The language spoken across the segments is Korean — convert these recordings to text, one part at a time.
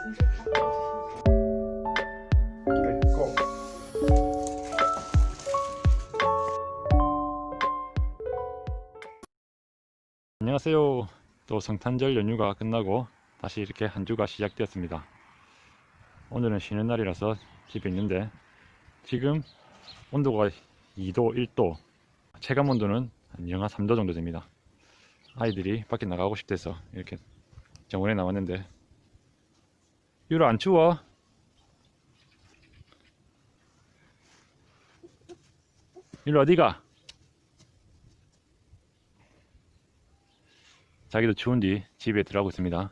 네, 고! 안녕하세요. 또 성탄절 연휴가 끝나고 다시 이렇게 한 주가 시작되었습니다. 오늘은 쉬는 날이라서 집에 있는데 지금 온도가 2도, 1도, 체감 온도는 한 영하 3도 정도 됩니다. 아이들이 밖에 나가고 싶대서 이렇게 정원에 나왔는데, 유라 안 추워? 유라 어디가? 자기도 추운디 집에 들어가고 있습니다.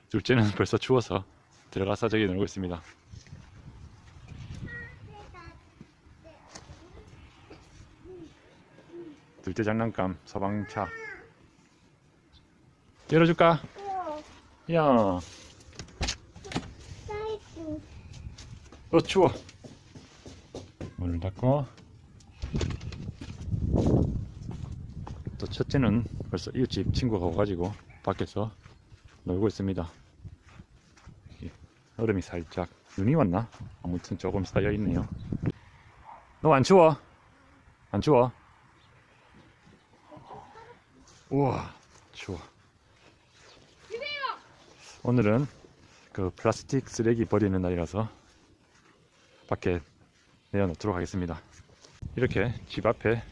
둘째는 벌써 추워서 들어가서 저기 놀고 있습니다. 둘째 장난감 소방차 열어줄까? 야, 추워. 문을 닫고, 또 첫째는 벌써 이웃집 친구가 와가지고 밖에서 놀고 있습니다. 얼음이 살짝, 눈이 왔나? 아무튼 조금 쌓여 있네요. 너 안 추워? 안 추워? 우와, 추워. 오늘은 그 플라스틱 쓰레기 버리는 날이라서 밖에 내어놓도록 하겠습니다. 이렇게 집 앞에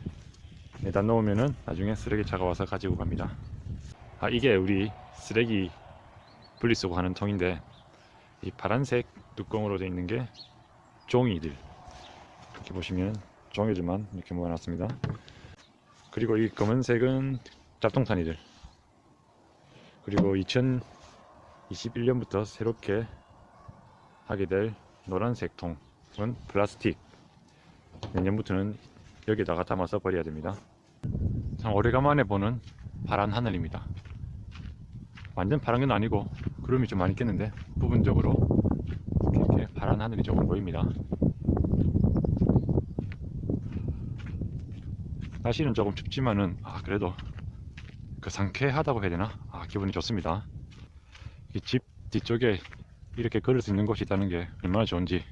내다 놓으면은 나중에 쓰레기차가 와서 가지고 갑니다. 아, 이게 우리 쓰레기 분리수거 하는 통인데, 이 파란색 뚜껑으로 되어 있는 게 종이들, 이렇게 보시면 종이들만 이렇게 모아놨습니다. 그리고 이 검은색은 잡동사니들, 그리고 2021년부터 새롭게 하게 될 노란색 통은 플라스틱. 내년부터는 여기다가 담아서 버려야 됩니다. 참 오래간만에 보는 파란 하늘입니다. 완전 파란 건 아니고 구름이 좀 많이 꼈는데 부분적으로 이렇게 파란 하늘이 조금 보입니다. 날씨는 조금 춥지만은 그래도 그 상쾌하다고 해야 되나? 기분이 좋습니다. 이 집 뒤쪽에 이렇게 걸을 수 있는 곳이 있다는 게 얼마나 좋은지.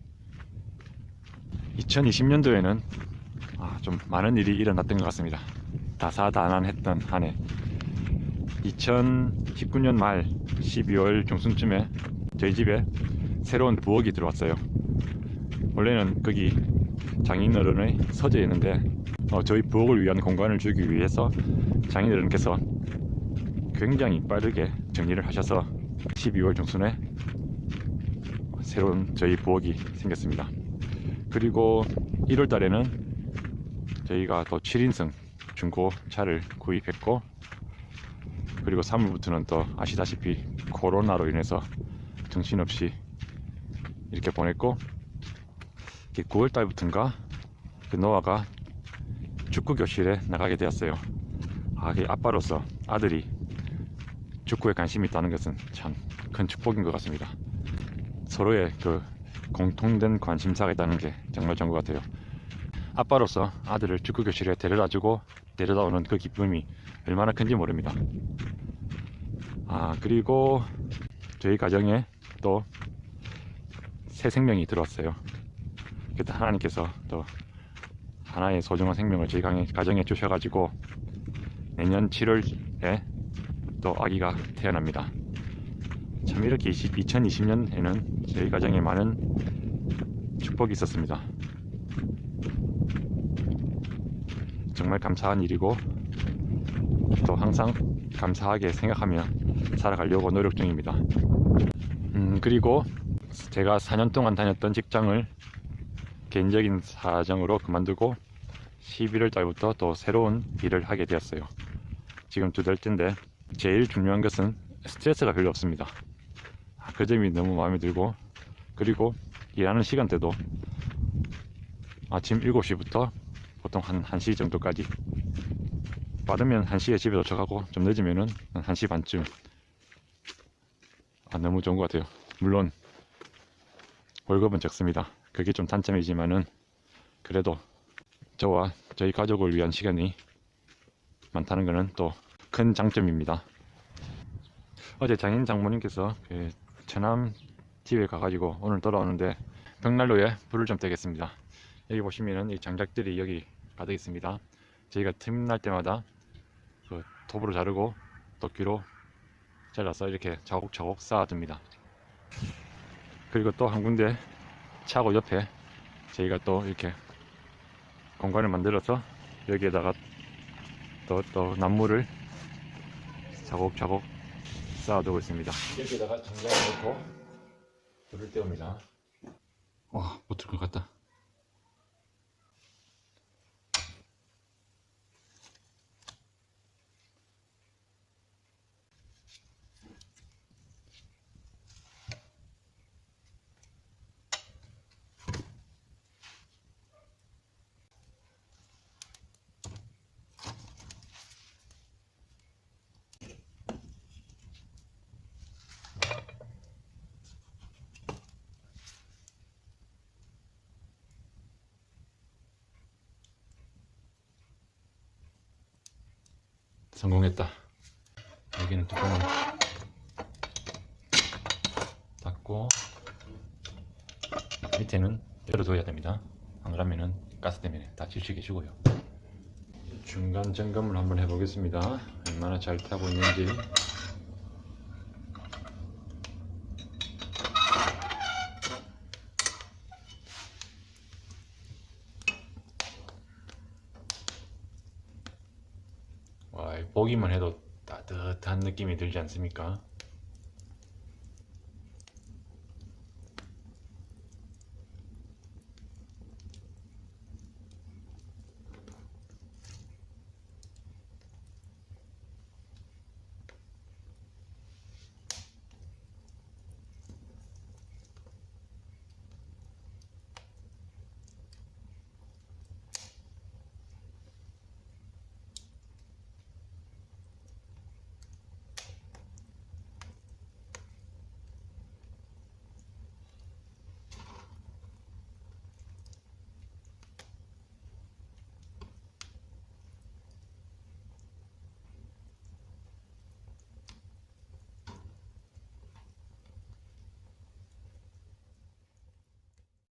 2020년도에는 좀 많은 일이 일어났던 것 같습니다. 다사다난했던 한 해. 2019년 말 12월 중순쯤에 저희 집에 새로운 부엌이 들어왔어요. 원래는 거기 장인어른의 서재였는데 저희 부엌을 위한 공간을 주기 위해서 장인어른께서 굉장히 빠르게 정리를 하셔서 12월 중순에 새로운 저희 부엌이 생겼습니다. 그리고 1월 달에는 저희가 또 7인승 중고차를 구입했고, 그리고 3월부터는 또 아시다시피 코로나로 인해서 정신없이 이렇게 보냈고, 9월 달부터인가 그 노아가 축구 교실에 나가게 되었어요. 아빠로서 아들이 축구에 관심이 있다는 것은 참 큰 축복인 것 같습니다. 서로의 그 공통된 관심사가 있다는 게 정말 좋은 것 같아요. 아빠로서 아들을 축구 교실에 데려다주고 데려다 오는 그 기쁨이 얼마나 큰지 모릅니다. 그리고 저희 가정에 또 새 생명이 들어왔어요. 그때 하나님께서 또 하나의 소중한 생명을 저희 가정에 주셔가지고 내년 7월에 또 아기가 태어납니다. 참 이렇게 2020년에는 저희 가정에 많은 축복이 있었습니다. 정말 감사한 일이고, 또 항상 감사하게 생각하며 살아가려고 노력 중입니다. 그리고 제가 4년 동안 다녔던 직장을 개인적인 사정으로 그만두고 11월 달부터 또 새로운 일을 하게 되었어요. 지금 2달째인데 제일 중요한 것은 스트레스가 별로 없습니다. 그 점이 너무 마음에 들고, 그리고 일하는 시간대도 아침 7시부터 보통 한 1시 정도까지, 빠르면 1시에 집에 도착하고 좀 늦으면은 한 1시 반쯤. 너무 좋은 것 같아요. 물론 월급은 적습니다. 그게 좀 단점이지만은 그래도 저와 저희 가족을 위한 시간이 많다는 것은 또 큰 장점입니다. 어제 장인 장모님께서 그 처남 집에 가가지고 오늘 돌아오는데 벽난로에 불을 좀 떼겠습니다. 여기 보시면은 이 장작들이 여기 가득 있습니다. 저희가 틈날 때마다 그 톱으로 자르고 또 귀로 잘라서 이렇게 차곡차곡 쌓아둡니다. 그리고 또 한 군데 차고 옆에 저희가 또 이렇게 공간을 만들어서 여기에다가 또 나무를 차곡차곡 쌓아두고 있습니다. 여기에다가 장작을 넣고 불을 떼웁니다. 붙을 것 같다. 성공했다. 여기는 뚜껑을 닫고 밑에는 열어둬야 됩니다. 안 그러면은 가스 때문에 다 질식해 주고요. 중간 점검을 한번 해보겠습니다. 얼마나 잘 타고 있는지. 와, 보기만 해도 따뜻한 느낌이 들지 않습니까?